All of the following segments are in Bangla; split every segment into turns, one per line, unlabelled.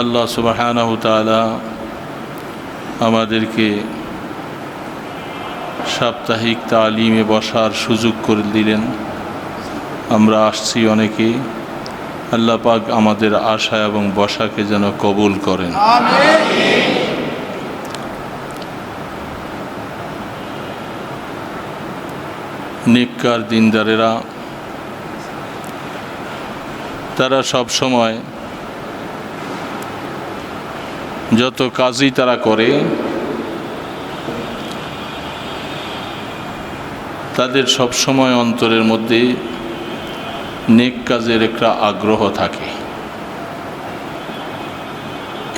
আল্লাহ সুবহানাহু তাআলা আমাদেরকে সাপ্তাহিক তালিমে বসার সুযোগ করে দিলেন। আমরা আসছি অনেকে। আল্লাহ পাক আমাদের আশা এবং বসাকে যেন কবুল করেন।
আমিন।
নেককার দিনদারেরা তারা সব সময় যত কাজই তারা করে তাদের সব সময় অন্তরের মধ্যে নেক কাজের একটা আগ্রহ থাকে।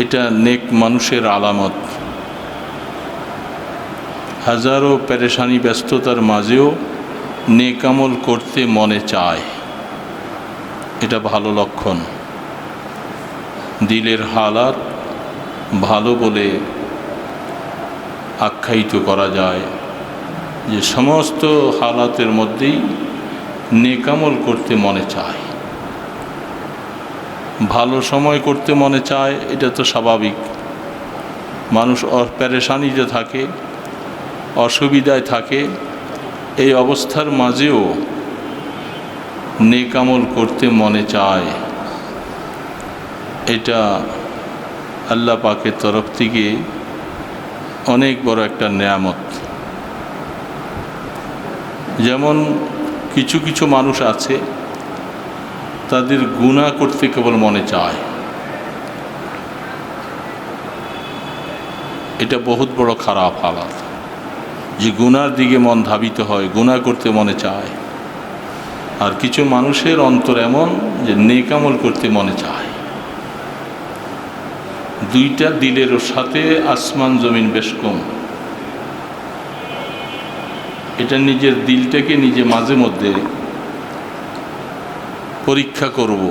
এটা নেক মানুষের আলামত। হাজারো পেরেশানি ব্যস্ততার মাঝেও নেক আমল করতে মনে চায়, এটা ভালো লক্ষণ। দিলের হালাত ভালো বলে আখ্যায়িত করা যায় যে সমস্ত হালাতের মধ্যেই নেক আমল করতে মনে চায়, ভালো সময় করতে মনে চায়। এটা তো স্বাভাবিক। মানুষ পেরেশানিতে থাকে, অসুবিধায় থাকে, এই অবস্থার মাঝেও নেক আমল করতে মনে চায়। এটা আল্লাহ পাকের তরফ থেকে অনেক বড় একটা নেয়ামত। যেমন কিছু কিছু মানুষ আছে তাদের গুনাহ করতে কেবল মনে চায়, এটা বহুত বড় খারাপ হালাত। যে গুনার দিকে মন ধাবিত হয়, গুনাহ করতে মনে চায়। আর কিছু মানুষের অন্তর এমন যে নেক আমল করতে মনে চায়। দুইটা দিলের সাথে আসমান জমিন বেশ কম। এটা নিজের দিলটাকে নিজে মাঝে মধ্যে পরীক্ষা করব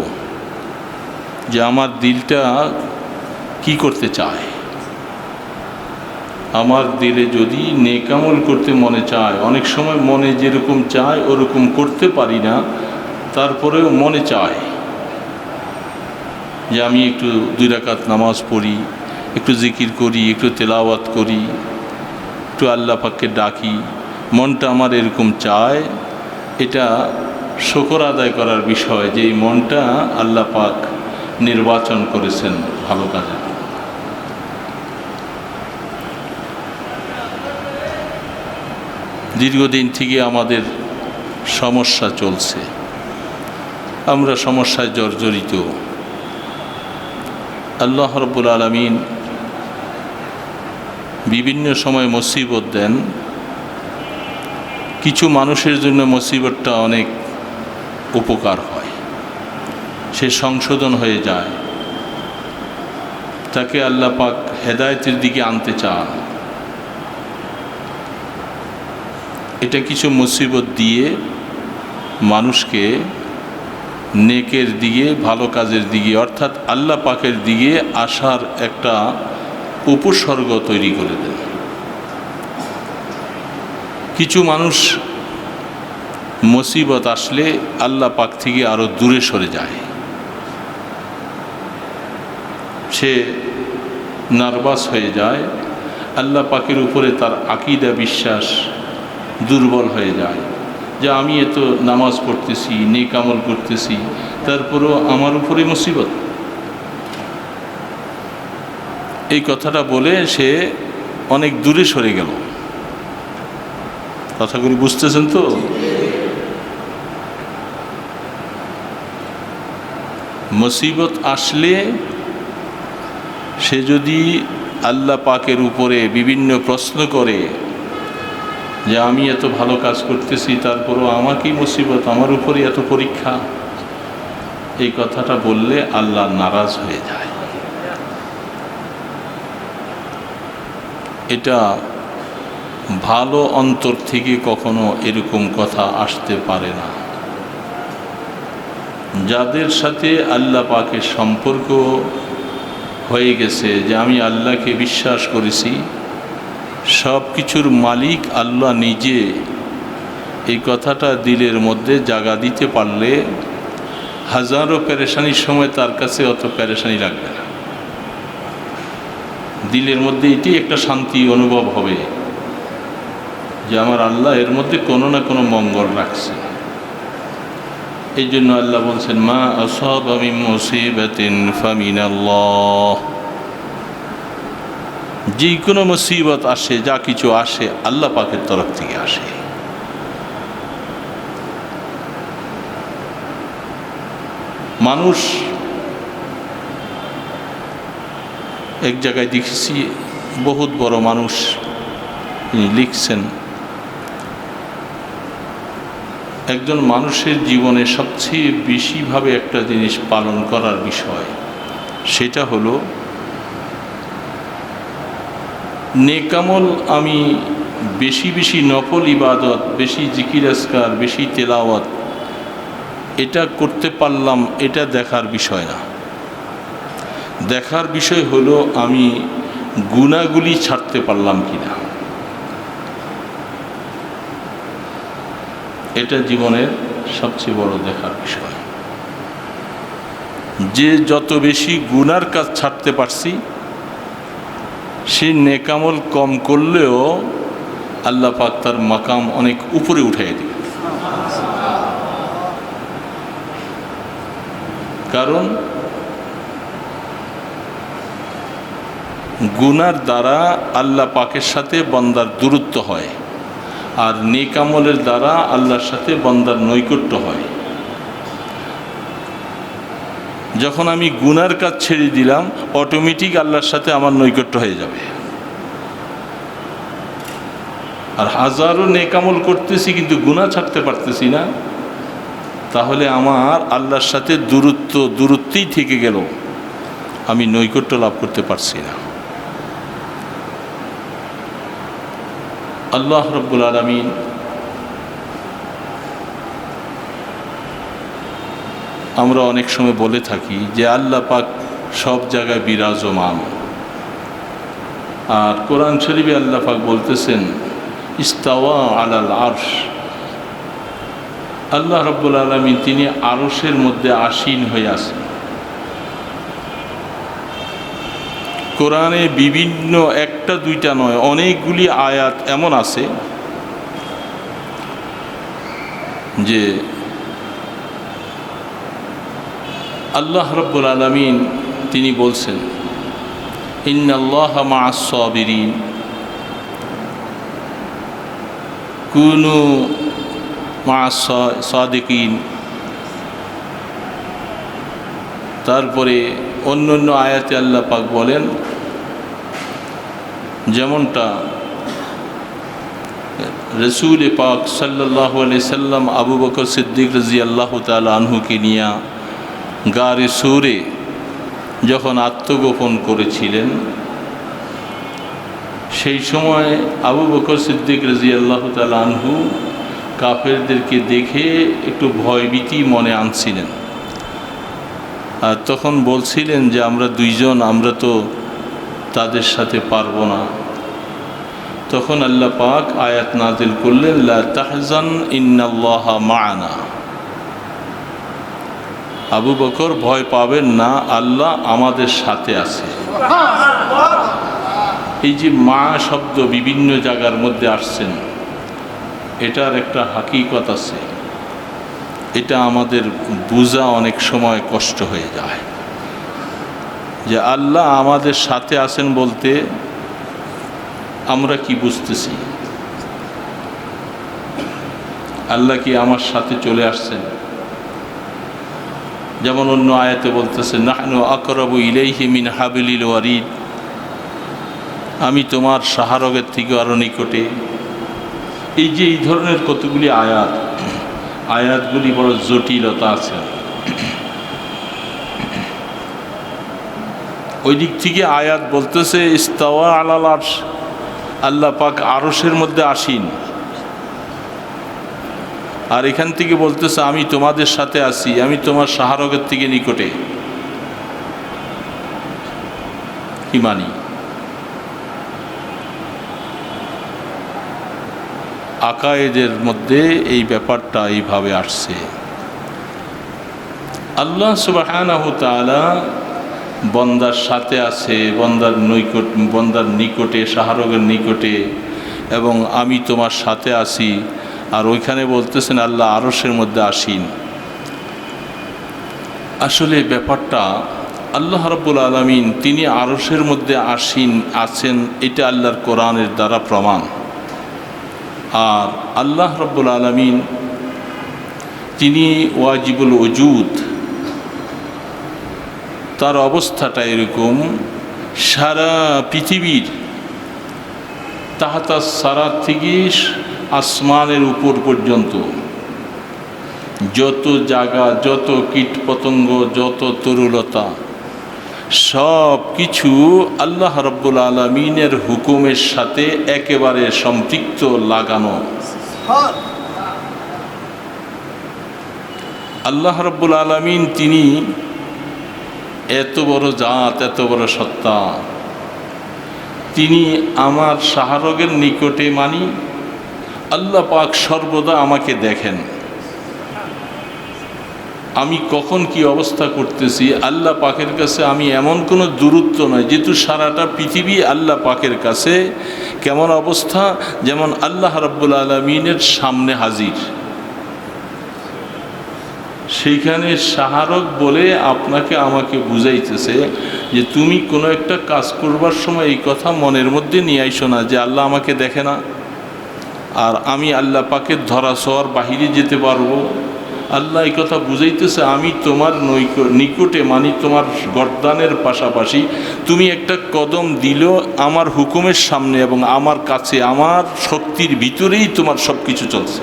যে আমার দিলটা কি করতে চায়। আমার দিলে যদি নেক আমল করতে মনে চায়, অনেক সময় মনে যেরকম চায় ওরকম করতে পারি না, তারপরেও মনে চায় যে আমি একটু 2 রাকাত নামাজ পড়ি, একটু জিকির করি, একটু তেলাওয়াত করি, একটু আল্লাহ পাককে ডাকি। মনটা আমার এরকম চায়। এটা শুকর আদায় করার বিষয় যে এই মনটা আল্লাহ পাক নির্বাচন করেছেন ভালো কাজে। দীর্ঘদিন থেকে আমাদের সমস্যা চলছে, আমরা সমস্যায় জর্জরিত। আল্লাহ রাব্বুল আলামিন বিভিন্ন সময় মুসিবত দেন। কিছু মানুষের জন্য মুসিবতটা অনেক উপকার হয়, সে সংশোধন হয়ে যায়, তাকে আল্লাহ পাক হেদায়েতের দিকে আনতে চান। এটা কিছু মুসিবত দিয়ে মানুষকে নেকের দিকে, ভালো কাজের দিকে, অর্থাৎ আল্লাহ পাকের দিকে আসার একটা উপসর্গ তৈরি করে দেন। কিছু মানুষ মুসিবত আসলে আল্লাহ পাক থেকে আরো দূরে সরে যায়, সে নার্ভাস হয়ে যায়, আল্লাহ পাকের উপরে তার আকীদা বিশ্বাস দুর্বল হয়ে যায়। যে আমি এত নামাজ পড়তেছি, নেক আমল করতেছি, তারপরেও আমার উপরে মুসিবত। এই কথাটা বলে সে অনেক দূরে সরে গেল। কথাগুলি বুঝতেছেন তো? মুসিবত আসলে সে যদি আল্লাহ পাকের উপরে বিভিন্ন প্রশ্ন করে যে আমি এত ভালো কাজ করতেছি, তারপরও আমাকেই মুসিবত, আমার উপরে এত পরীক্ষা, এই কথাটা বললে আল্লাহ নারাজ হয়ে যায়। এটা ভালো অন্তর থেকে কখনো এরকম কথা আসতে পারে না। যাদের সাথে আল্লাহ পাকের সম্পর্ক হয়ে গেছে যে আমি আল্লাহকে বিশ্বাস করেছি, সব কিছুর মালিক আল্লাহ নিজে, এই কথাটা দিলের মধ্যে জাগা দিতে পারলে হাজারো পেরেশানির সময় তার কাছে অত পেরেশানি লাগবে না। দিলের মধ্যে এটি একটা শান্তি অনুভব হবে যে আমার আল্লাহ এর মধ্যে কোনো না কোনো মঙ্গল রাখছে। এই জন্য আল্লাহ বলছেন, মা আসাবা মিন মুসিবাতিন ফামিনাল্লাহ। যে কোনো মুসিবত আসে, যা কিছু আসে আল্লাহ পাকের তরফ থেকে আসে। মানুষ এক জায়গায় দেখেছি, বহুত বড় মানুষ, তিনি লিখছেন, একজন মানুষের জীবনে সবচেয়ে বেশিভাবে একটা জিনিস পালন করার বিষয়, সেটা হলো নেকামল। আমি বেশি বেশি নফল ইবাদত, বেশি জিকির আজকার, বেশি তেলাওয়াত এটা করতে পারলাম, এটা দেখার বিষয় না। দেখার বিষয় হলো আমি গুনাহগুলি ছাড়তে পারলাম কিনা। এটা জীবনের সবচেয়ে বড় দেখার বিষয়। যে যত বেশি গুনার কাজ ছাড়তে পারছি, সে নেকামল কম করলেও আল্লাহ পাক তার মাকাম অনেক উপরে উঠাইয়া দিবে। কারণ গুনার দ্বারা আল্লাহ পাকের সাথে বান্দার দূরত্ব হয়, আর নেকামলের দ্বারা আল্লাহর সাথে বান্দার নৈকট্য হয়। যখন আমি গুনার কাজ ছেড়ে দিলাম, অটোমেটিক আল্লাহর সাথে আমার নৈকট্য হয়ে যাবে। আর হাজারো নেকামল করতেছি কিন্তু গুনাহ ছাড়তে পারতেছি না, তাহলে আমার আল্লাহর সাথে দূরত্বেই থেকে গেল, আমি নৈকট্য লাভ করতে পারছি না। আল্লাহ রাব্বুল আলামিন আমরা অনেক সময় বলে থাকি যে আল্লাহ পাক সব জায়গায় বিরাজমান, আর কোরআন শরীফে আল্লাহ পাক বলতেছেন ইস্তাওয়া আলাল আরশ। আল্লাহ রাব্বুল আলামিন তিনি আরশের মধ্যে আসীন হয়ে আছেন। কোরআনে বিভিন্ন একটা দুইটা নয়, অনেকগুলি আয়াত এমন আছে যে আল্লাহ রাব্বুল আলামিন তিনি বলছেন ইন্নাল্লাহা মা'আস সাবিরিন, কুনু মা'আস সাদিকিন। তারপরে অন্য অন্য আয়াতে আল্লাহ পাক বলেন, যেমনটা রসুল পাক সাল্লাল্লাহু আলাইহি সাল্লাম আবু বকর সিদ্দিক রাদিয়াল্লাহু তাআলা আনহুকে নিয়ে গারে সূরে যখন আত্মগোপন করেছিলেন, সেই সময় আবু বকর সিদ্দিক রাদিয়াল্লাহু তাআলা আনহু কাফেরদেরকে দেখে একটু ভয়ভীতি মনে আনছিলেন। আর তখন বলছিলেন যে আমরা দুইজন, আমরা তো তাদের সাথে পারবো না। তখন আল্লাহ পাক আয়াত নাজিল করলেন, লা তাহজান ইন্নাল্লাহা মা'ানা। আবু বকর ভয় পাবেন না, আল্লাহ আমাদের সাথে আছে। এই যে মা শব্দ বিভিন্ন জায়গার মধ্যে আসছেন, এটার একটা হাকিকত আছে। এটা আমাদের বোঝা অনেক সময় কষ্ট হয়ে যায় যে আল্লাহ আমাদের সাথে আছেন বলতে আমরা কি বুঝতেছি? আল্লাহ কি আমার সাথে চলে আসছেন? যেমন অন্য আয়াতে বলতেছে নাহনু আকরাবু ইলাইহি মিন হাবিলিল ওয়ারিদ, আমি তোমার শাহরগের থেকে আরো নিকটে। এই যে এই ধরনের কতগুলি আয়াতগুলি বড় জটিলতা আছে। ওই দিক থেকে আয়াত বলতেছে ইস্তাওয়া আলাল আরশ, আল্লাহ পাক আরশের মধ্যে আসীন। আর এখান থেকে বলতেছে আমি তোমাদের সাথে আছি, আমি তোমার শাহরগের থেকে নিকটে। কি মানি? আকায়েদের মধ্যে এই ব্যাপারটা এইভাবে আসছে। আল্লাহ সুবহানাহু তাআলা বন্দার সাথে আছে, বন্দার নিকটে, শাহরগের নিকটে, এবং আমি তোমার সাথে আছি। আর ওইখানে বলতেছেন আল্লাহ আরশের মধ্যে আসীন। আসলে ব্যাপারটা আল্লাহ রাব্বুল আলামিন তিনি আরশের মধ্যে আসীন আছেন, এটা আল্লাহর কোরআনের দ্বারা প্রমাণ। আর আল্লাহ রাব্বুল আলামিন তিনি ওয়াজিবুল ওজুদ, তার অবস্থাটা এরকম, সারা পৃথিবীর তাহাতা সারা থেকে আসমানের উপর পর্যন্ত যত জায়গা, যত কীটপতঙ্গ, যত তরুলতা, সব কিছু আল্লাহ রাব্বুল আলামিনের হুকুমের সাথে একেবারে সম্পৃক্ত, লাগানো। আল্লাহ রাব্বুল আলামিন তিনি এত বড় জাত, এত বড় সত্তা, তিনি আমার শাহরগের নিকটে মানি আল্লাহ পাক সর্বদা আমাকে দেখেন। আমি কখন কি অবস্থা করতেছি আল্লাহ পাকের কাছে আমি এমন কোনো দূরত্ব নয়, যেহেতু সারাটা পৃথিবী আল্লাহ পাকের কাছে কেমন অবস্থা, যেমন আল্লাহ রাব্বুল আলামিনের সামনে হাজির। সেইখানে শাহরগ বলে আপনাকে আমাকে বুঝাইতেছে যে তুমি কোনো একটা কাজ করবার সময় এই কথা মনের মধ্যে নিয়ে আইসো না যে আল্লাহ আমাকে দেখে না, আর আমি আল্লাহ পাকের ধরা ছোঁয়ার বাহিরে যেতে পারবো। আল্লাহ এই কথা বুঝাইতেছে আমি তোমার নিকটে মানি, তোমার গর্দানের পাশাপাশি তুমি একটা কদম দিলেও আমার হুকুমের সামনে এবং আমার কাছে, আমার শক্তির ভিতরেই তোমার সব কিছু চলছে।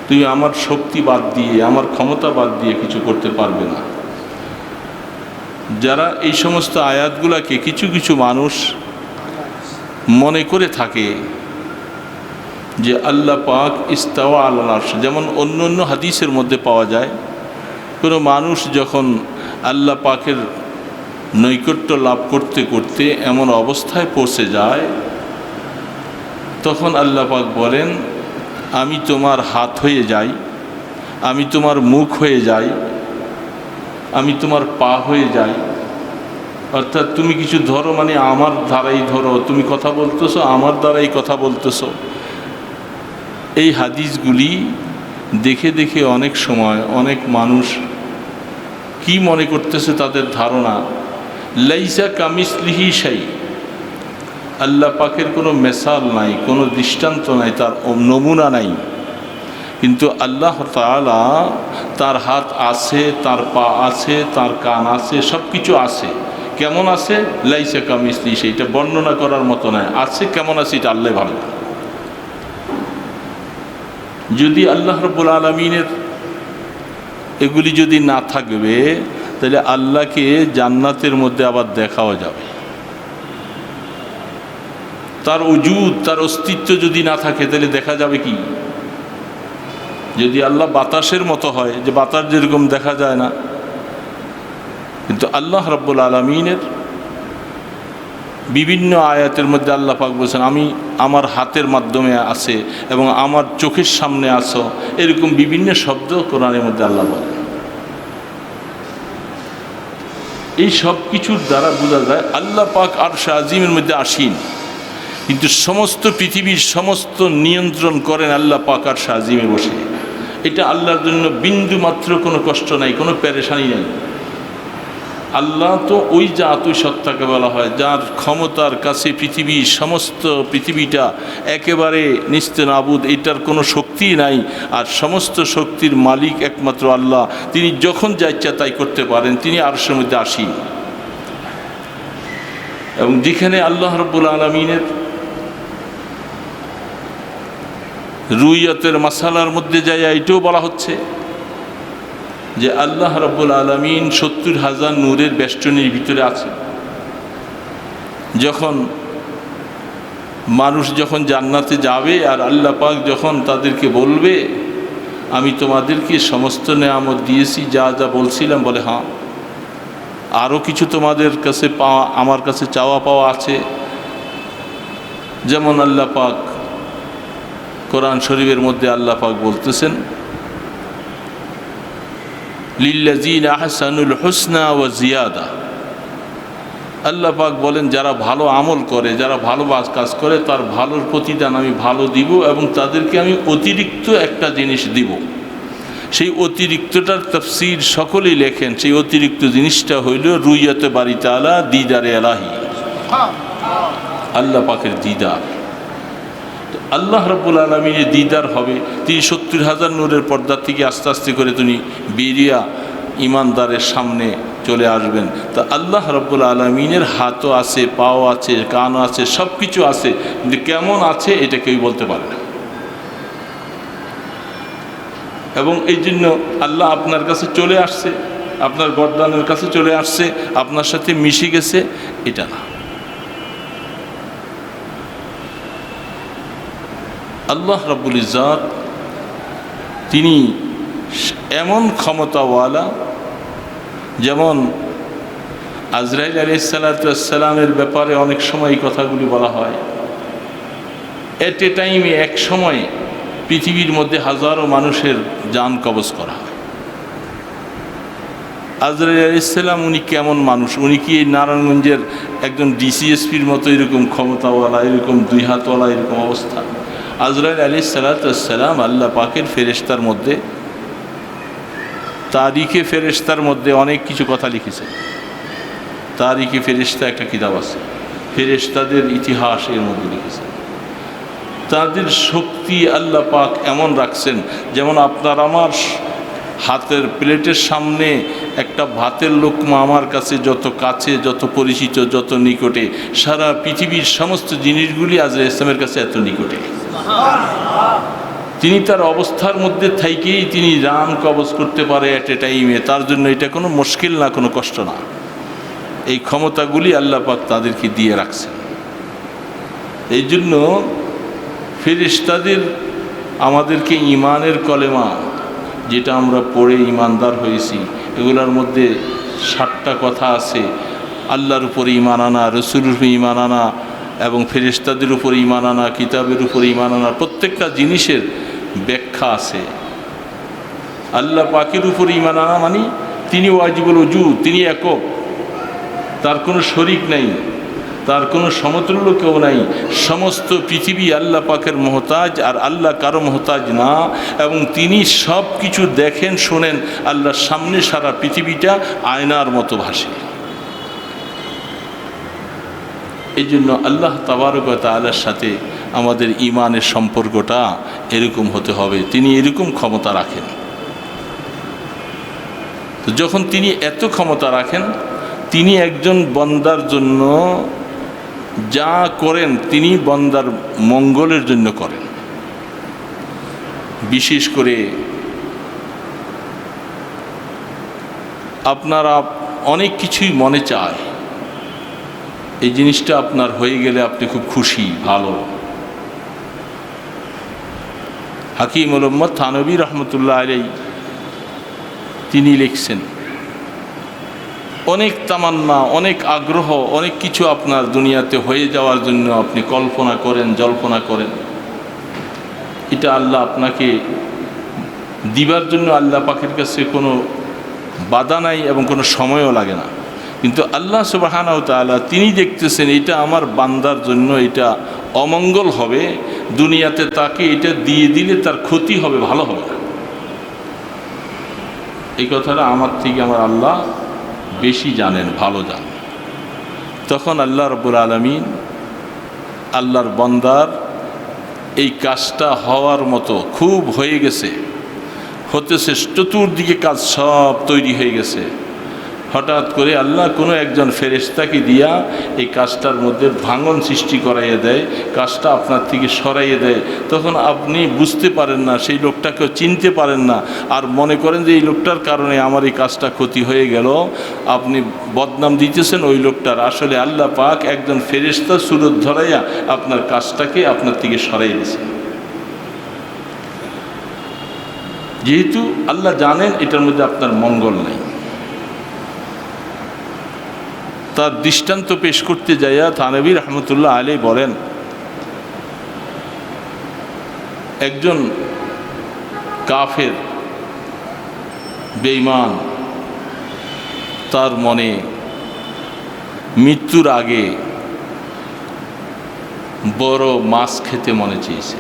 তুমি আমার শক্তি বাদ দিয়ে, আমার ক্ষমতা বাদ দিয়ে কিছু করতে পারবে না। যারা এই সমস্ত আয়াতগুলাকে কিছু কিছু মানুষ মনে করে থাকে যে আল্লাহ পাক ইস্তাওয়া আলাল আরশ, যেমন অন্য অন্য হাদিসের মধ্যে পাওয়া যায়, কোনো মানুষ যখন আল্লাহ পাকের নৈকট্য লাভ করতে করতে এমন অবস্থায় পৌঁছে যায়, তখন আল্লাহ পাক বলেন আমি তোমার হাত হয়ে যাই, আমি তোমার মুখ হয়ে যাই, আমি তোমার পা হয়ে যাই। অর্থাৎ তুমি কিছু ধরো মানে আমার দ্বারাই ধরো, তুমি কথা বলতেছো আমার দ্বারাই কথা বলতেছো। এই হাদিসগুলি দেখে দেখে অনেক সময় অনেক মানুষ কি মনে করতেছে, তাদের ধারণা লাইসা কামিসলিহি শাই, আল্লাহ পাকের কোনো মেসাল নাই, কোনো দৃষ্টান্ত নাই, তার নমুনা নাই। কিন্তু আল্লাহ তাআলা তার হাত আছে, তার পা আছে, তার কান আছে, সব কিছু আছে। কেমন আছে? লাইসা কামিসলিহি শাই, এটা বর্ণনা করার মতো নয়। আছে কেমন আছে এটা আল্লাহ ভালো। যদি আল্লাহ রাব্বুল আলামিনের এগুলি যদি না থাকবে, তাহলে আল্লাহকে জান্নাতের মধ্যে আবার দেখাও যাবে। তার ওজুদ, তার অস্তিত্ব যদি না থাকে তাহলে দেখা যাবে কি? যদি আল্লাহ বাতাসের মতো হয়, যে বাতাস যেরকম দেখা যায় না, কিন্তু আল্লাহ রাব্বুল আলামিনের বিভিন্ন আয়াতের মধ্যে আল্লাহ পাক বলছেন আমি আমার হাতের মাধ্যমে আছে এবং আমার চোখের সামনে আছো, এরকম বিভিন্ন শব্দ কোরআনের মধ্যে আল্লাহ বলেন। এই সব কিছুর দ্বারা বোঝা যায় আল্লাহ পাক আরশে আজিমের মধ্যে আসীন, কিন্তু সমস্ত পৃথিবীর সমস্ত নিয়ন্ত্রণ করেন আল্লাহ পাক আরশে আজিমে বসে। এটা আল্লাহর জন্য বিন্দু মাত্র কোনো কষ্ট নাই, কোনো পেরেশানি নাই। আল্লাহ তো ওই জাত, ওই সত্তাকে বলা হয় যার ক্ষমতার কাছে পৃথিবীর সমস্ত পৃথিবীটা একেবারে নিস্তেনাবুদ, এটার কোনো শক্তি নাই। আর সমস্ত শক্তির মালিক একমাত্র আল্লাহ, তিনি যখন যা ইচ্ছা তাই করতে পারেন, তিনি আরশের মধ্যে আসীন। এবং যেখানে আল্লাহ রাব্বুল আলামিনের রুইয়াতের মাসালার মধ্যে যাই এটাও বলা হচ্ছে যে আল্লাহ রাব্বুল আলামিন ৭০,০০০ নূরের বেষ্টনীর ভিতরে আছে। যখন মানুষ যখন জান্নাতে যাবে আর আল্লাহ পাক যখন তাদেরকে বলবে আমি তোমাদেরকে সমস্ত নেয়ামত দিয়েছি, যা যা বলছিলাম, বলে হ্যাঁ, আরও কিছু তোমাদের কাছে পাওয়া, আমার কাছে চাওয়া পাওয়া আছে। যেমন আল্লাহ পাক কোরআন শরীফের মধ্যে আল্লাহ পাক বলতেছেন লিল্লাযীনা আহসানুল হুসনা ওয়া জিয়াদা, আল্লাহ পাক বলেন যারা ভালো আমল করে, যারা ভালো কাজ করে, তার ভালোর প্রতিদান আমি ভালো দিব এবং তাদেরকে আমি অতিরিক্ত একটা জিনিস দিব। সেই অতিরিক্তটার তাফসীর সকলেই লেখেন, সেই অতিরিক্ত জিনিসটা হইল রুইয়াতে বাড়ি তাআলা, দিদারে এলাহি, আল্লাহ পাকের দিদার। তো আল্লাহ রাব্বুল আলামিনের দিদার হবে, তিনি 70,000 নূরের পর্দা থেকে আস্তে আস্তে করে তিনি বেরিয়া ইমানদারের সামনে চলে আসবেন। তা আল্লাহ রাব্বুল আলামিনের হাতও আছে, পাও আছে, কানও আছে, সব কিছু আছে, কিন্তু কেমন আছে এটা কেউ বলতে পারে না। এবং এই জন্য আল্লাহ আপনার কাছে চলে আসছে, আপনার গর্দানের কাছে চলে আসছে, আপনার সাথে মিশে গেছে, এটা না। আল্লাহ রাব্বুল ইজ্জাত তিনি এমন ক্ষমতাওয়ালা, যেমন আজরাইল আলাইহিস সালাতু ওয়াস সালামের ব্যাপারে অনেক সময় এই কথাগুলি বলা হয়। এট এ টাইমে, এক সময়ে পৃথিবীর মধ্যে হাজারো মানুষের জান কবজ করা হয়। আজরাইল আলাইহিস সালাম উনি কেমন মানুষ? উনি কি এই নারায়ণগঞ্জের একজন ডিসিএসপির মতো এরকম ক্ষমতাওয়ালা, এরকম দুই হাতওয়ালা, এরকম অবস্থা? আজরাইল আলাইহিস সালাতু ওয়াস সালাম আল্লাহ পাকের ফেরেশতার মধ্যে, তারিখে ফেরেশতার মধ্যে অনেক কিছু কথা লিখেছে। তারিখে ফেরেশতা একটা কিতাব আছে, ফেরেশতাদের ইতিহাস এর মধ্যে লিখেছে। তাদের শক্তি আল্লাহ পাক এমন রাখছেন, যেমন আপনার আমার হাতের প্লেটের সামনে একটা ভাতের লোকমা আমার কাছে যত কাছে, যত পরিচিত, যত নিকটে, সারা পৃথিবীর সমস্ত জিনিসগুলি আজরাইল ইসলামের কাছে এত নিকটে। তিনি তার অবস্থার মধ্যে থেকেই তিনি জান কবজ করতে পারে এট এ টাইমে। তার জন্য এটা কোনো মুশকিল না, কোনো কষ্ট না। এই ক্ষমতাগুলি আল্লাহ পাক তাদেরকে দিয়ে রাখছেন। এই জন্য ফেরেশতাদের আমাদেরকে ঈমানের কলেমা, যেটা আমরা পড়ে ঈমানদার হয়েছি, এগুলোর মধ্যে 60টা কথা আছে। আল্লাহর উপরে ঈমান আনা, রসুলের উপরে ঈমান আনা, এবং ফেরেশতাদের উপরে ঈমান আনা, কিতাবের উপরে ঈমান আনা, প্রত্যেকটা জিনিসের ব্যাখ্যা আছে। আল্লাহ পাকের উপরে ঈমান আনা মানে তিনি ওয়াজিবুল ওজুদ, তিনি একক, তার কোনো শরিক নাই, তার কোনো সমতুল্য কেউ নাই। সমস্ত পৃথিবী আল্লাহ পাকের মুহতাজ, আর আল্লাহ কারো মুহতাজ না। এবং তিনি সব কিছু দেখেন, শোনেন। আল্লাহর সামনে সারা পৃথিবীটা আয়নার মতো ভাসে। এই জন্য আল্লাহ তাবারক ওয়া তাআলার সাথে আমাদের ঈমানের সম্পর্কটা এরকম হতে হবে। তিনি এরকম ক্ষমতা রাখেন। তো যখন তিনি এত ক্ষমতা রাখেন, তিনি একজন বান্দার জন্য যা করেন, তিনি বান্দার মঙ্গলের জন্য করেন। বিশেষ করে আপনারা অনেক কিছুই মনে চায়, এই জিনিসটা আপনার হয়ে গেলে আপনি খুব খুশি, ভালো। হাকিমুল উম্মত থানভী রহমতুল্লাহ আলাইহি তিনি লিখছেন, অনেক তামান্না, অনেক আগ্রহ, অনেক কিছু আপনার দুনিয়াতে হয়ে যাওয়ার জন্য আপনি কল্পনা করেন, জল্পনা করেন। এটা আল্লাহ আপনাকে দিবার জন্য আল্লাহ পাকের কাছে কোনো বাধা নাই এবং কোনো সময়ও লাগে না। কিন্তু আল্লাহ সুবহানাহু ওয়া তাআলা তিনি দেখতেছেন এটা আমার বান্দার জন্য এটা অমঙ্গল হবে, দুনিয়াতে তাকে এটা দিয়ে দিলে তার ক্ষতি হবে, ভালো হবে না। এই কথাটা আমার থেকে আমার আল্লাহ বেশি জানেন, ভালো জানেন। তখন আল্লাহ রাব্বুল আলামিন আল্লাহর বান্দার এই কাজটা হওয়ার মতো খুব হয়ে গেছে, হতেছে, চতুর্দিকে কাজ সব তৈরি হয়ে গেছে। হঠাৎ করে আল্লাহ কোনো একজন ফেরেশতাকে দিয়া এই কাজটার মধ্যে ভাঙন সৃষ্টি করাইয়ে দেয়, কাজটা আপনার থেকে সরাইয়ে দেয়। তখন আপনি বুঝতে পারেন না, সেই লোকটাকেও চিনতে পারেন না, আর মনে করেন যে এই লোকটার কারণে আমার এই কাজটা ক্ষতি হয়ে গেল। আপনি বদনাম দিতেছেন ওই লোকটার। আসলে আল্লাহ পাক একজন ফেরেশতা সুরত ধরাইয়া আপনার কাজটাকে আপনার থেকে সরাই দিয়েছেন। যেহেতু আল্লাহ জানেন এটার মধ্যে আপনার মঙ্গল নেই, তার দৃষ্টান্ত পেশ করতে যাইয়া থানভী রহমতুল্লাহ আলাইহি বলেন, একজন কাফের বেঈমান, তার মনে মৃত্যুর আগে বড় মাছ খেতে মনে চেয়েছে।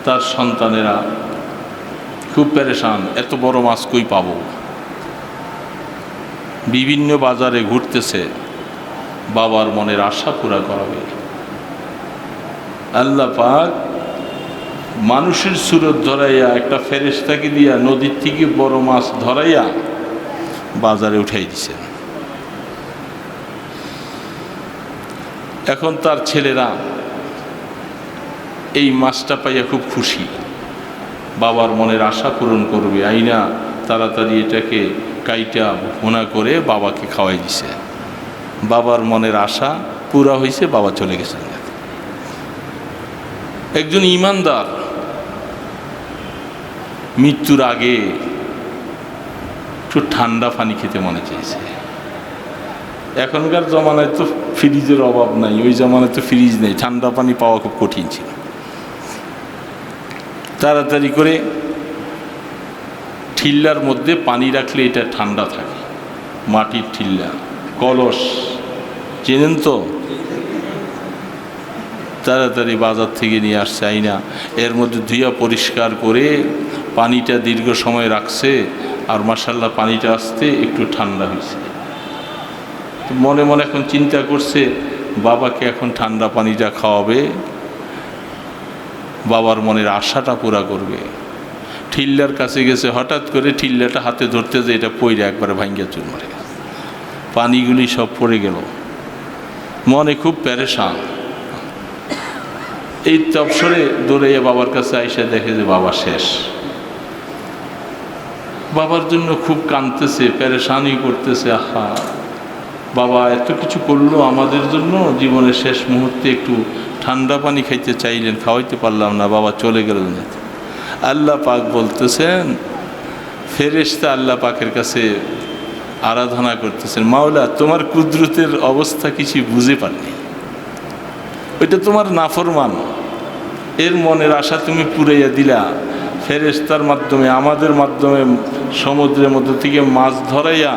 তার সন্তানেরা খুব পেরেশান, এত বড় মাছ কই পাবো। বিভিন্ন বাজারে ঘুরতেছে, বাবার মনের আশা পুরা করাবে। আল্লাহ পাক মানুষের সুরত ধরাইয়া একটা ফেরেশতাকে দিয়া নদীর থেকে বড় মাছ ধরাইয়া বাজারে উঠাই দিছেন। এখন তার ছেলেরা এই মাছটা পাইয়া খুব খুশি, বাবার মনের আশা পূরণ করবে। আইনা তাড়াতাড়ি এটাকে কাইটা ভুনা করে বাবাকে খাওয়াই দিছে। বাবার মনের আশা পুরা হয়েছে, বাবা চলে গেছেন। একজন ইমানদার মৃত্যুর আগে একটু ঠান্ডা পানি খেতে মনে চেয়েছে। এখনকার জমানায় তো ফ্রিজের অভাব নাই, ওই জমানায় তো ফ্রিজ নেই, ঠান্ডা পানি পাওয়া খুব কঠিন ছিল। তাড়াতাড়ি করে ঠিল্লার মধ্যে পানি রাখলে এটা ঠান্ডা থাকে, মাটির ঠিল্লা, কলস চেনেন তো, তাড়াতাড়ি বাজার থেকে নিয়ে আসছে। আইনা এর মধ্যে ধুইয়া পরিষ্কার করে পানিটা দীর্ঘ সময় রাখছে, আর মাশাআল্লাহ পানিটা আসতে একটু ঠান্ডা হয়েছে। মনে মনে এখন চিন্তা করছে বাবাকে এখন ঠান্ডা পানিটা খাওয়াবে, বাবার মনের আশাটা পুরা করবে। ঠিল্লার কাছে গেছে, হঠাৎ করে ঠিল্লাটা হাতে ধরতে যে এটা পইরে একবারে ভাঙ্গিয়া চুরমারে, পানিগুলি সব পড়ে গেল। মনে খুব পেরেশান। এই তবসরে দৌড়াইয়া বাবার কাছে আইসা দেখে যে বাবা শেষ। বাবার জন্য খুব কাঁদতেছে, পেরেশানি করতেছে। আহা, বাবা এত কিছু করলো আমাদের জন্য, জীবনের শেষ মুহূর্তে একটু ঠান্ডা পানি খাইতে চাইলেন, খাওয়াইতে পারলাম না, বাবা চলে গেলেন। আল্লাহ পাক বলতেছেন, ফেরেশতা আল্লাহ পাকের কাছে আরাধনা করতেছেন, মাওলা তোমার কুদরতের অবস্থা কিছু বুঝে পারনি, ওইটা তোমার নাফরমান, এর মনের আশা তুমি পুরাইয়া দিলা। ফেরেশতার মাধ্যমে, আমাদের মাধ্যমে সমুদ্রের মধ্যে থেকে মাছ ধরাইয়া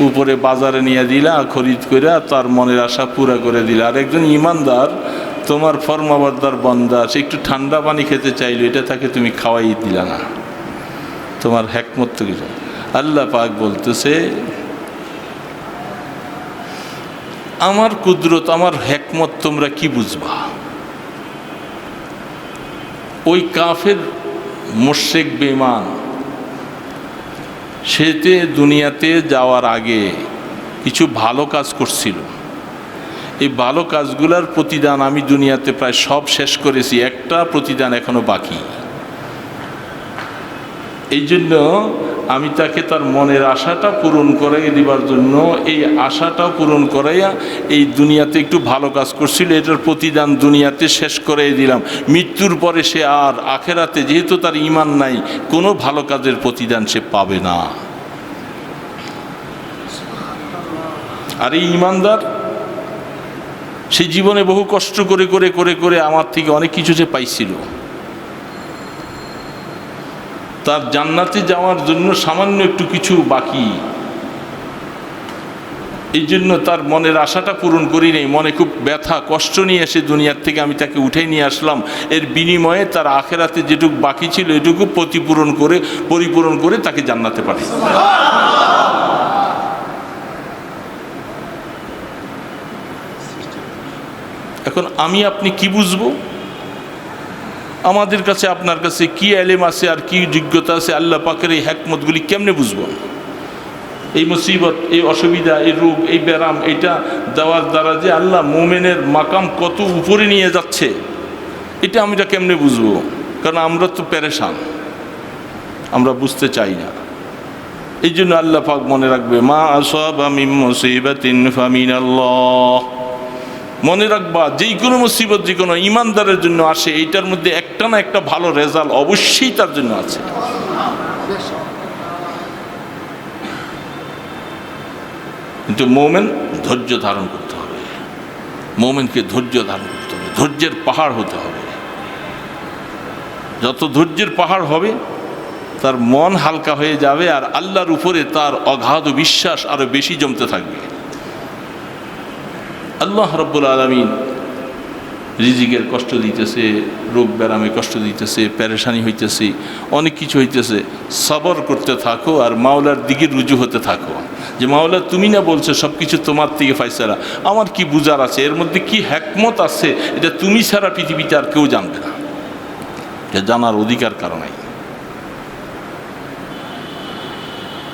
উপরে বাজারে নিয়ে দিলা, খরিদ কইরা তার মনের আশা পুরা করে দিলা। আর একজন ইমানদার তোমার ফরমাবরদার বান্দা, সে একটু ঠান্ডা পানি খেতে চাইলো, এটা তাকে তুমি খাওয়াই দিলা না, তোমার হিকমত তো কিছু। আল্লাহ পাক বলতেছে, আমার কুদরত, আমার হিকমত তোমরা কি বুঝবা? ওই কাফের মুশরিক বেঈমান, সেতে দুনিয়াতে যাওয়ার আগে কিছু ভালো কাজ করছিল। এই ভালো কাজগুলোর প্রতিদান আমি দুনিয়াতে প্রায় সব শেষ করেছি, একটা প্রতিদান এখনো বাকি। এই জন্য আমি তাকে তার মনের আশাটা পূরণ করাই দিবার জন্য, এই আশাটাও পূরণ করাইয়া এই দুনিয়াতে একটু ভালো কাজ করছিল, এটার প্রতিদান দুনিয়াতে শেষ করাই দিলাম। মৃত্যুর পরে সে আর আখেরাতে, যেহেতু তার ঈমান নাই, কোনো ভালো কাজের প্রতিদান সে পাবে না। আর এই ঈমানদার, সে জীবনে বহু কষ্ট করে করে করে করে আমার থেকে অনেক কিছু সে পাইছিল। তার জান্নাতে যাওয়ার জন্য সামান্য একটু কিছু বাকি, এই জন্য তার মনের আশাটা পূরণ করি নেই। মনে খুব ব্যথা কষ্ট নিয়ে এসে দুনিয়ার থেকে আমি তাকে উঠাই নিয়ে আসলাম, এর বিনিময়ে তার আখেরাতে যেটুকু বাকি ছিল এটুকু পরিপূরণ করে তাকে জান্নাতে পাঠাই। এখন আমি আপনি কি বুঝবো? আমাদের কাছে আপনার কাছে কি এলেম আছে আর কি যোগ্যতা আছে, আল্লাহ পাকের এই হিকমতগুলি কেমনে বুঝবো? এই মুসিবত, এই অসুবিধা, এই রোগ, এই ব্যারাম, এটা দেওয়ার দ্বারা যে আল্লাহ মুমিনের মাকাম কত উপরে নিয়ে যাচ্ছে, এটা আমরা কেমনে বুঝবো? কারণ আমরা তো পেরেশান, আমরা বুঝতে চাই না। এই জন্য আল্লাহ পাক মনে রাখবে, মা আসাবা মিন মুসিবাতিন ফামিনাল্লাহ। মনে রাখবা, যেই কোনো মুসিবত যে কোনো ইমানদারের জন্য আসে, এইটার মধ্যে একটা না একটা ভালো রেজাল্ট অবশ্যই তার জন্য আছে। কিন্তু মোমেন ধৈর্য ধারণ করতে হবে, মোমেনকে ধৈর্য ধারণ করতে হবে, ধৈর্যের পাহাড় হতে হবে। যত ধৈর্যের পাহাড় হবে তার মন হালকা হয়ে যাবে আর আল্লাহর উপরে তার অগাধ বিশ্বাস আরো বেশি জমতে থাকবে। আল্লাহ রাব্বুল আলামিন রিজিকের কষ্ট দিতেছে, রোগ ব্যারামে কষ্ট দিতেছে, পেরেশানি হইতেছে, অনেক কিছু হইতেছে, সবর করতে থাকো আর মাওলার দিকে রুজু হতে থাকো। যে মাওলা তুমি না বলছো সব কিছু তোমার থেকে ফায়সালা, আমার কি বুঝার আছে, এর মধ্যে কি হিকমত আছে, এটা তুমি ছাড়া পৃথিবীতে আর কেউ জানবে না, এটা জানার অধিকার কারো নাই।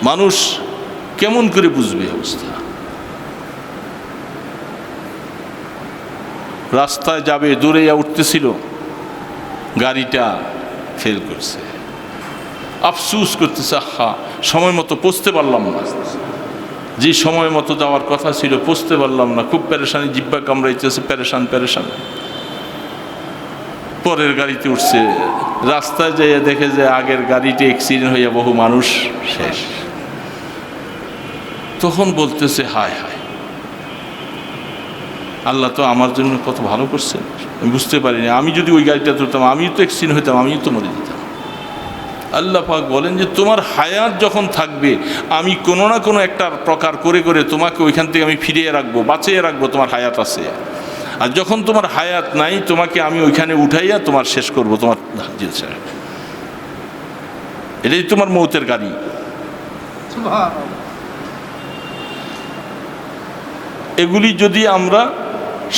মানুষ কেমন করে বুঝবে অবস্থা? রাস্তায় যাবে, দূরে উঠতেছিল, গাড়িটা ফেল করছে, আফসুস করতেছে, হা সময় মতো পৌঁছতে পারলাম না, যে সময় মতো যাওয়ার কথা ছিল পৌঁছতে পারলাম না, খুব পেরেশানি, জিব্বা কামড়াইতেছে, পেরেশান। পরের গাড়িতে উঠছে, রাস্তায় যাইয়া দেখে যে আগের গাড়িতে অ্যাক্সিডেন্ট হইয়া বহু মানুষ শেষ। তখন বলতেছে হায় হায়, আল্লাহ তো আমার জন্য কত ভালো করছেন, আমি বুঝতে পারিনি, আমি যদি ওই গাড়িটা ধরতাম আমিও তো অ্যাক্সিডেন্ট হইতাম, আমিও তো মরে যেতাম। আল্লাহ পাক বলেন যে তোমার হায়াত যখন থাকবে আমি কোনো না কোনো একটা প্রকার করে করে তোমাকে ওইখান থেকে আমি ফিরিয়ে রাখবো, বাঁচিয়ে রাখবো, তোমার হায়াত আছে। আর যখন তোমার হায়াত নাই তোমাকে আমি ওইখানে উঠাইয়া তোমার শেষ করবো, তোমার এটাই তোমার মৌতের গাড়ি। এগুলি যদি আমরা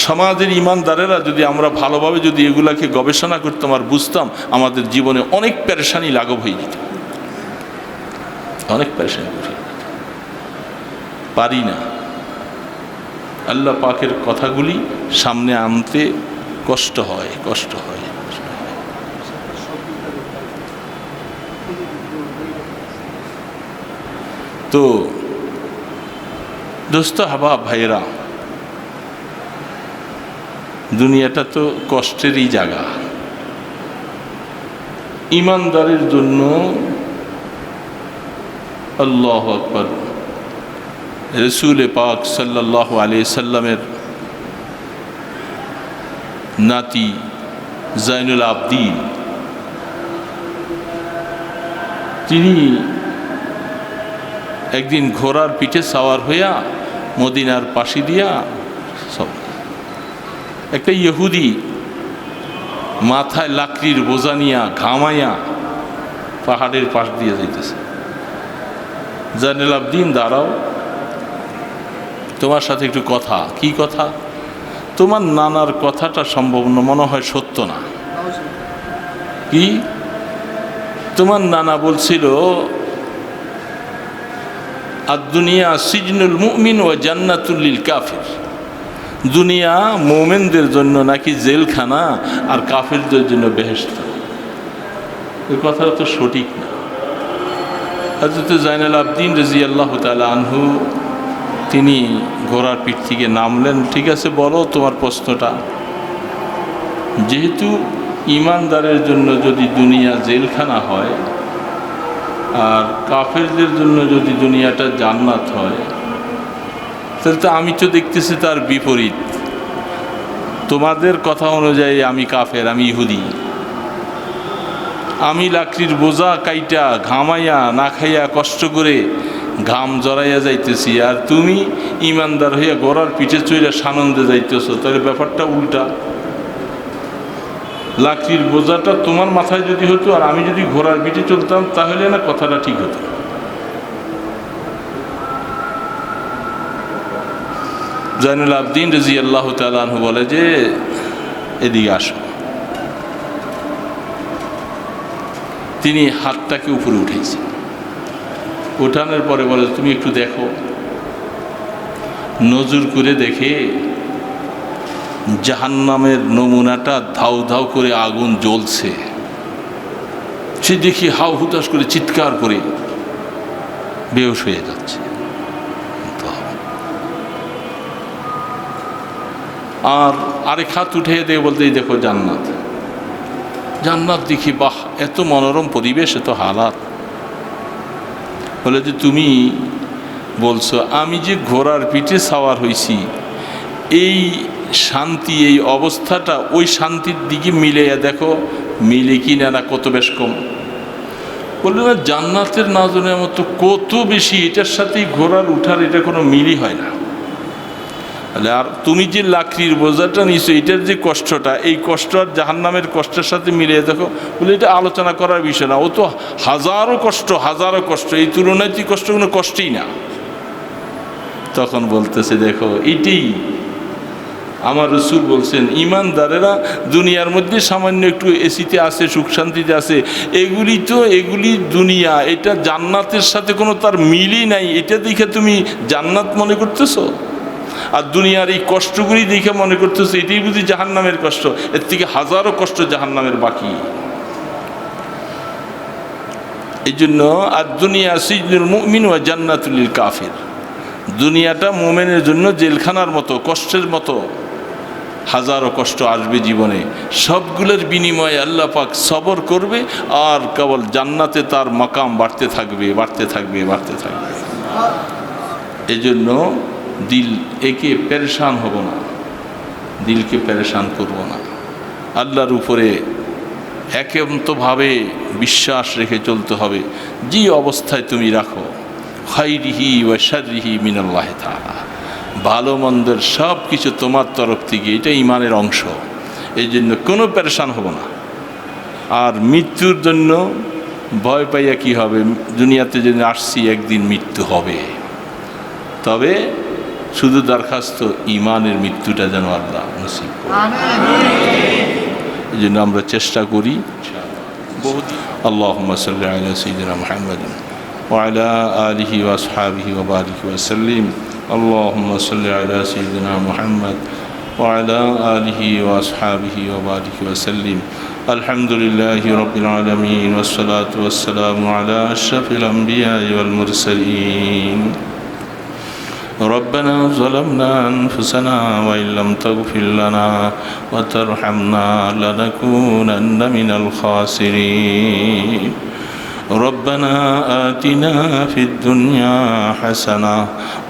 সমাজের ইমানদারেরা যদি আমরা ভালোভাবে যদি এগুলাকে গবেষণা করতাম আর বুঝতাম, আমাদের জীবনে অনেক পেরেশানি লাঘব হয়ে যেত, অনেক পেরেশানি পারি না। আল্লাহ পাকের কথাগুলি সামনে আনতে কষ্ট হয়। তো দোস্ত হাবাব ভাইয়েরা, দুনিয়াটা তো কষ্টেরই জায়গা। ইমানদারের জন্য আল্লাহু আকবার, রাসূল পাক সাল্লাল্লাহু আলাইহি সাল্লামের নাতি জাইনুল আবদিন, তিনি একদিন ঘোড়ার পিঠে সাওয়ার হইয়া মদিনার পাশে দিয়া একটা ইহুদি মাথায় লাকড়ির বোঝা নিয়া ঘামাইয়া পাহাড়ের পাশ দিয়ে যাইতেছে। জাইনুল আবদিন, দাঁড়াও, তোমার সাথে একটু কথা। কি কথা? তোমার নানার কথাটা সম্ভব না, মনে হয় সত্য না। কি? তোমার নানা বলছিল আর দুনিয়া সিজনুল মুমিন ও জান্নাতুল লিল কাফির, দুনিয়া মুমিনদের জন্য নাকি জেলখানা আর কাফিরদের জন্য বেহেশত। এই কথাটা তো সঠিক না। হযরত জাইনুল আবদিন রাদিয়াল্লাহু তাআলা আনহু তিনি ঘোড়ার পিঠ থেকে নামলেন। ঠিক আছে, বলো তোমার প্রশ্নটা। যেহেতু ইমানদারের জন্য যদি দুনিয়া জেলখানা হয় আর কাফেরদের জন্য যদি দুনিয়াটা জান্নাত হয়, তাহলে তো আমি তো দেখতেছি তার বিপরীত। তোমাদের কথা অনুযায়ী আমি কাফের, আমি ইহুদি, আমি লাকড়ির বোঝা কাইটা ঘামাইয়া না খাইয়া কষ্ট করে ঘাম জড়াইয়া যাইতেছি, আর তুমি ইমানদার হইয়া ঘোড়ার পিঠে চড়ে সানন্দে যাইতেছ। তাহলে ব্যাপারটা উল্টা। লাকড়ির বোঝাটা তোমার মাথায় যদি হতো আর আমি যদি ঘোড়ার পিঠে চলতাম, তাহলে না কথাটা ঠিক হতো। জাইনুল আবদিন রাদিয়াল্লাহু তাআলা আনহু বলে যে এদিকে আসো। তিনি হাতটাকে উপরে উঠেছে, উঠানোর পরে বলে তুমি একটু দেখো। নজর করে দেখে জাহান্নামের নমুনাটা ধাউ ধাউ করে আগুন জ্বলছে। সে দেখি হাউ হুতাশ করে চিৎকার করে বেহুশ হয়ে যাচ্ছে। আর আরেক হাত উঠে দিয়ে বলতে দেখো জান্নাত। জান্নাত দেখি, বাহ, এত মনোরম পরিবেশ, এত হালাত। বলে যে তুমি বলছো আমি যে ঘোড়ার পিঠে সাওয়ার হইছি, এই শান্তি, এই অবস্থাটা ওই শান্তির দিকে মিলাইয়া দেখো, মিলে কি না, কত বেশ কম। বললেন না, জান্নাতের নাজু নেয়ামত কত বেশি, এটার সাথেই ঘোরার উঠার এটা কোনো মিলই হয় না। আর তুমি যে লাকড়ির বোঝাটা নিছো, এটার যে কষ্টটা, এই কষ্ট আর জাহান্নামের কষ্টের সাথে মিলিয়ে দেখো, বলে এটা আলোচনা করার বিষয় না। ও তো হাজারো কষ্ট, এই তুলনায় তুই কষ্ট কোনো কষ্টই না। তখন বলতেছে দেখো, এটাই আমার রাসূল বলছেন, ইমানদারেরা দুনিয়ার মধ্যে সামান্য একটু এসিতে আছে, সুখ শান্তিতে আছে, এগুলি দুনিয়া, এটা জান্নাতের সাথে কোনো তার মিলই নাই। এটা দেখে তুমি জান্নাত মনে করতেছো, আর দুনিয়ার এই কষ্টগুলি দেখে মনে করতেছো এটাই বুঝি জাহান্নামের কষ্ট। এর থেকে হাজারো কষ্ট জাহান্নামের বাকি। এই জন্য আর দুনিয়া সিজনুল মুমিন ওয়া জান্নাতুল লিল কাফির, দুনিয়াটা মুমিনের জন্য জেলখানার মতো, কষ্টের মতো। হাজারো কষ্ট আসবে জীবনে, সবগুলোর বিনিময়ে আল্লাহ পাক সবর করবে, আর কেবল জান্নাতে তার মাকাম বাড়তে থাকবে। এই জন্য দিল একে পেরেশান হব না, দিলকে পেরেশান করব না। আল্লাহর উপরে একান্তভাবে বিশ্বাস রেখে চলতে হবে। যে অবস্থায় তুমি রাখো, খাইরিহি ওয়া শাররিহি মিনাল্লাহি তাআলা, ভালো মন্দের সব কিছু তোমার তরফ থেকে, এটা ইমানের অংশ। এই জন্য কোনো পেরেশান হব না। আর মৃত্যুর জন্য ভয় পাইয়া কি হবে? দুনিয়াতে যদি আসছি, একদিন মৃত্যু হবে। তবে শুধু দরখাস্ত ইমানের মৃত্যুটা যেন আল্লাহ নসিব করে। এই জন্য আমরা চেষ্টা করি। আল্লাহুম্মা সাল্লি আলা সাইয়্যিদিনা মুহাম্মাদিন ওয়া আলা আলিহি ওয়া আসহাবিহি ওয়া বারিক ওয়া সাল্লিম। আল্লাহুম্মা সাল্লি আলা সাইয়্যিদিনা মুহাম্মাদ ওয়া আলা আলিহি ওয়া আসহাবিহি ওয়া বারিক ওয়া সাল্লিম। আলহামদুলিল্লাহি রাব্বিল আলামিন ওয়াস সালাতু ওয়াস সালামু আলা আশরাফিল আমবিয়া ওয়াল মুরসালিন। ربنا ظلمنا أنفسنا وإن لم تغفر لنا وترحمنا لنكونن من الخاسرين. ربنا آتنا في الدنيا حسنة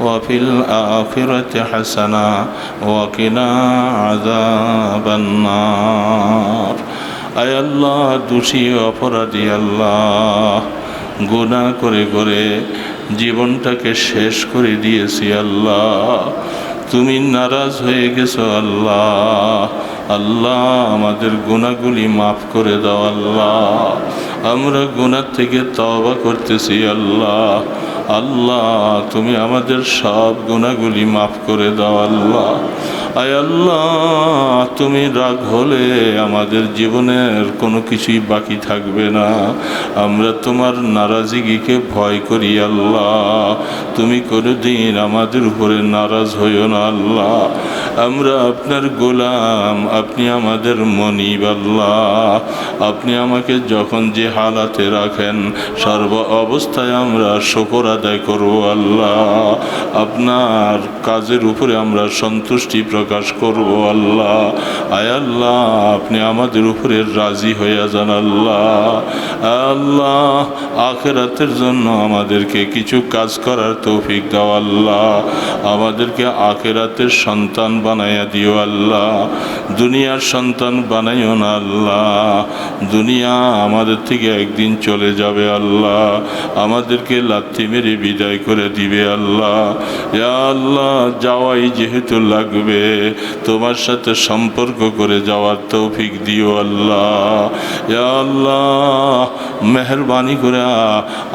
وفي الآخرة حسنة وقنا عذاب النار. আয় আল্লাহ, দোষী অপরাধী আল্লাহ, গুনাহ করে করে জীবনটাকে শেষ করে দিয়েছি আল্লাহ। তুমি নারাজ হয়ে গেছো আল্লাহ। আল্লাহ, আমাদের গুনাহগুলি মাফ করে দাও আল্লাহ। আমরা গুনাহ থেকে তওবা করতেছি আল্লাহ। আল্লাহ, তুমি আমাদের সব গুনাহগুলি মাফ করে দাও আল্লাহ। আয় আল্লাহ, তুমি রাগ হলে আমাদের জীবনের কোনো কিছুই বাকি থাকবে না। আমরা তোমার নারাজিগিকে ভয় করি আল্লাহ। তুমি কোনোদিন আমাদের উপরে নারাজ হইও না আল্লাহ। আমরা আপনার গোলাম, আপনি আমাদের মনিব আল্লাহ। আপনি আমাকে যখন যে হালাতে রাখেন, সর্ব অবস্থায় আমরা শুকর আদায় করব আল্লাহ। আপনার কাজের উপরে আমরা সন্তুষ্টি প্রকাশ করব আল্লাহ। আয় আল্লাহ, আপনি আমাদের উপরে রাজি হইয়া যান আল্লাহ। আল্লাহ, আখিরাতের জন্য আমাদেরকে কিছু কাজ করার তৌফিক দাও আল্লাহ। আমাদেরকে আখিরাতের সন্তান বানাইয়া দিও আল্লাহ। দুনিয়ার সন্তান বানাইও না আল্লাহ। দুনিয়া আমাদের থেকে একদিন চলে যাবে আল্লাহ। আমাদেরকে লাথি মেরে বিদায় করে দিবে আল্লাহ। ইয়া আল্লাহ, যাওয়াই যেহেতু লাগবে, তোমার সাথে সম্পর্ক করে যাওয়ার তৌফিক দিও আল্লাহ। ইয়া আল্লাহ, মেহেরবানি করে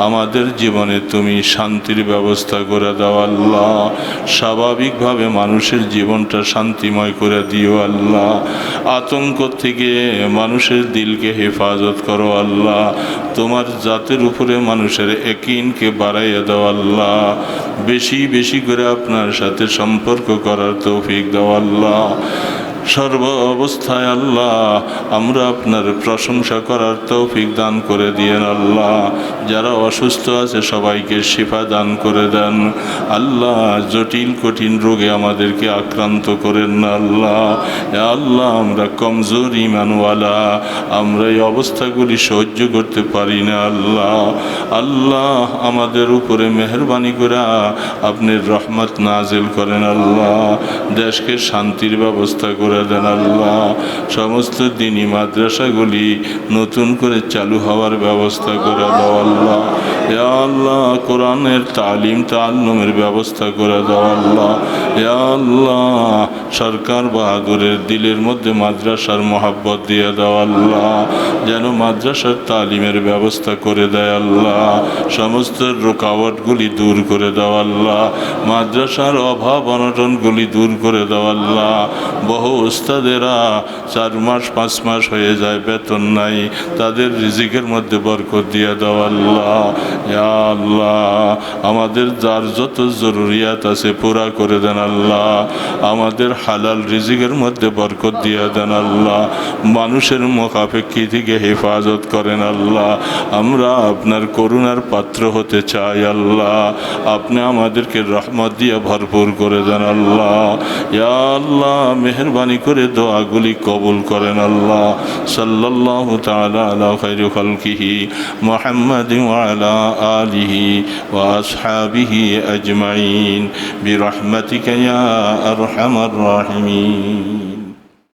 আমাদের জীবনে তুমি শান্তির ব্যবস্থা করে দাও আল্লাহ। স্বাভাবিকভাবে মানুষের জীবনটা শান্তিময় করে দিও আল্লাহ। আতঙ্ক থেকে মানুষের দিলকে হেফাজত করো আল্লাহ। তোমার জাতের উপরে মানুষের ইয়াকিনকে বাড়াইয়া দাও আল্লাহ। বেশি বেশি করে আপনার সাথে সম্পর্ক করার তৌফিক দাও আল্লাহ। সর্ব অবস্থায় আল্লাহ আমরা আপনার প্রশংসা করার তৌফিক দান করে দিয়েন আল্লাহ। যারা অসুস্থ আছে সবাইকে শিফা দান করে দেন আল্লাহ। জটিল কঠিন রোগে আমাদেরকে আক্রান্ত করেন না আল্লাহ। আল্লাহ, আমরা কমজোর ইমানওয়ালা, আমরা এই অবস্থাগুলি সহ্য করতে পারি না আল্লাহ। আল্লাহ, আমাদের উপরে মেহেরবানি করে আপনি রহমত নাজিল করেন আল্লাহ। দেশকে শান্তির ব্যবস্থা করে করে দেন আল্লাহ। সমস্ত দিনী মাদ্রাসাগুলি নতুন করে চালু হওয়ার ব্যবস্থা করে দাও আল্লাহ। ইয়া আল্লাহ, কোরআনের তালিম তাআল্লুমের ব্যবস্থা করে দাও আল্লাহ। ইয়া আল্লাহ, সরকার বাহাদুরের দিলের মধ্যে মাদ্রাসার মহাব্বত দিয়ে দাও আল্লাহ, যেন মাদ্রাসার তালিমের ব্যবস্থা করে দেয় আল্লাহ। সমস্ত রুকাওয়াটগুলি দূর করে দাও আল্লাহ। মাদ্রাসার অভাব অনটনগুলি দূর করে দাও আল্লাহ। বহু উস্তাদেরা 4 মাস 5 মাস হয়ে যায়, বেতন নাই, তাদের রিজিকের মধ্যে বরকত দিয়ে দাও আল্লাহ। ইয়া আল্লাহ, আমাদের যার যত জরুরিয়াত আছে পুরা করে দেন আল্লাহ। আমাদের হালাল রিজিকের মধ্যে বরকত দিয়ে দেন আল্লাহ। মানুষের মুখাপেক্ষী থেকে হেফাজত করেন আল্লাহ। আমরা আপনার করুণার পাত্র হতে চাই আল্লাহ। আপনি আমাদেরকে রহমত দিয়ে ভরপুর করে দেন আল্লাহ। ইয়া আল্লাহ, মেহেরবানি করে দোয়াগুলি কবুল করেন আল্লাহ। সাল্লাল্লাহু তাআলা আলা খায়রি খালকিহি মুহাম্মাদিন ওয়া আলা আলিহি ওয়া আসহাবিহি আজমাইন বিরহমাতিকা ইয়া আরহামার রাহিমিন।